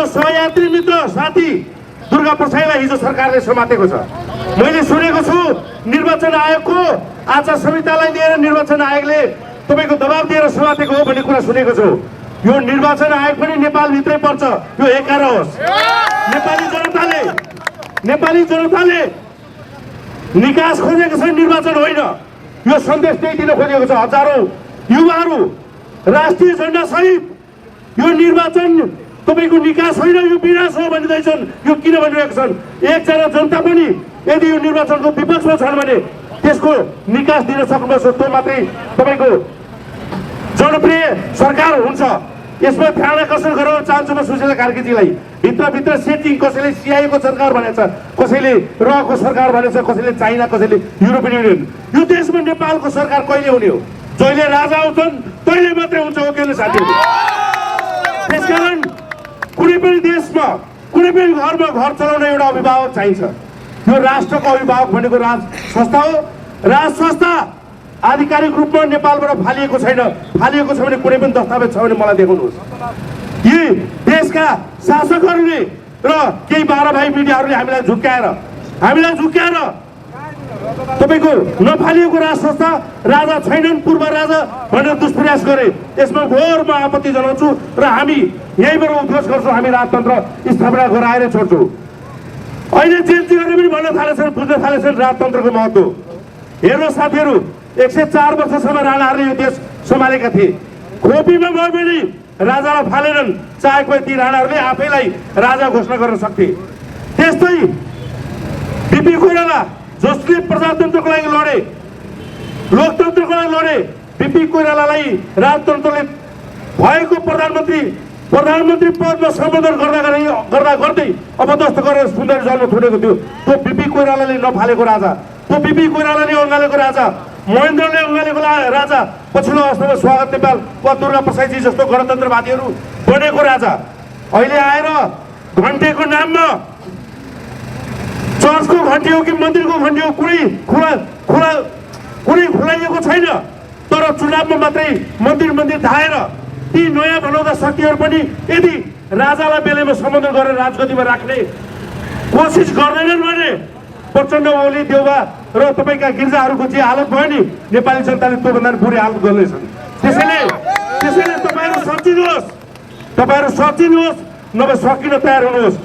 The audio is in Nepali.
सहयात्री मित्र साथी दुर्गा प्रसाईलाई हिजो सरकारले समातेको छ। मैले सुनेको छु निर्वाचन आयोगको आचार संहितालाई लिएर निर्वाचन आयोगले तपाईको दबाब दिएर समातेको हो भन्ने कुरा सुनेको छु। यो निर्वाचन आयोग पनि नेपालभित्रै पर्छ, यो एकारा होस्। नेपाली जनताले निकास खोजेको छ, निर्वाचन होइन। यो सन्देश त्यही दिन खोजेको छ। हजारौं युवाहरू राष्ट्रिय झण्डा सहित यो निर्वाचन तपाईको निकास होइन, यो विनाश हो भनिँदैछन्। यो किन भनिरहेको छन्? एकजना जनता पनि यदि यो निर्वाचनको विपक्षमा छन् भने त्यसको निकास दिन सक्नुपर्छ। त्यो मात्रै तपाईको जनप्रिय सरकार हुन्छ। यसमा ध्यान आकर्षण गराउन चाहन्छु म सुशीला कार्कीजीलाई। भित्रभित्र सेटिङ, कसैले सिआइएको सरकार भनेछ, कसैले रको सरकार भनेछ, कसैले चाइना, कसैले युरोपियन युनियन। यो देशमा नेपालको सरकार कहिले हुने हो? जहिले राजा आउँछन् तहिले मात्रै हुन्छ हो के साथीहरू? त्यसकारण कुनै पनि देशमा कुनै पनि घरमा घर चलाउन एउटा अभिभावक चाहिन्छ। यो राष्ट्रको अभिभावक भनेको राज संस्था हो। राज संस्था आधिकारिक रूपमा नेपालबाट फालिएको छैन। फालिएको छ भने कुनै पनि दस्तावेज छ भने मलाई देखाउनुहोस्। यी देशका शासकहरूले र केही 12 भाइ मिडियाहरूले हामीलाई झुक्क्याएर तपाईको नफालिएको राज संस्था, राजा छैनन्, पूर्व राजा भनेर दुष्प्रयास गरे। यसमा घोर म आपत्ति जनाउँछु र हामी यहीँबाट उद्घोष गर्छौँ। हामी राजतन्त्र स्थापना गराएर छोड्छौँ। अहिले जेन्जीहरूले पनि भन्न थालेछन्, बुझ्न थालेछन् राजतन्त्रको महत्त्व। हेर्नुहोस् साथीहरू, 104 वर्षसम्म राणाहरूले यो देश सम्हालेका थिए। खोपीमा गए पनि राजालाई फालेनन्। चाहेको ती राणाहरूले आफैलाई राजा घोषणा गर्न सक्थे। त्यस्तै बिपी कोइराला जसले प्रजातन्त्रको लागि लडे, लोकतन्त्रको लागि लडे, बिपी कोइरालालाई राजतन्त्रले भएको प्रधानमन्त्री पदमा सम्बोधन गर्दै अपदस्थ गरेर सुन्दर जन्म थुनेको थियो। त्यो बिपी कोइरालाले नफालेको राजा, त्यो बिपी कोइरालाले अँगालेको राजा, महेन्द्रले अँगालेको राजा, पछिल्लो अवस्थामा स्वागत नेपाल वा दुर्गा प्रसाईजी जस्तो गणतन्त्रवादीहरू बनेको राजा अहिले आएर घन्टेको नाममा चर्चको घन्टी हो कि मन्दिरको घन्टी हो कुनै खुलाइएको छैन। तर चुनावमा मात्रै मन्दिर धाएर ती नयाँ भनौँदा शक्तिहरू पनि यदि राजालाई बेलैमा सम्बोधन गरेर राजगद्दीमा राख्ने कोसिस गर्दैनन् भने प्रचण्ड ओली देउवा र तपाईँका गिर्जाहरूको जे हालत भयो नि, नेपाली जनताले त्योभन्दा बुढी हालत गर्नेछन्। त्यसैले तपाईँहरू सचिनुहोस्, नभए सकिन तयार हुनुहोस्।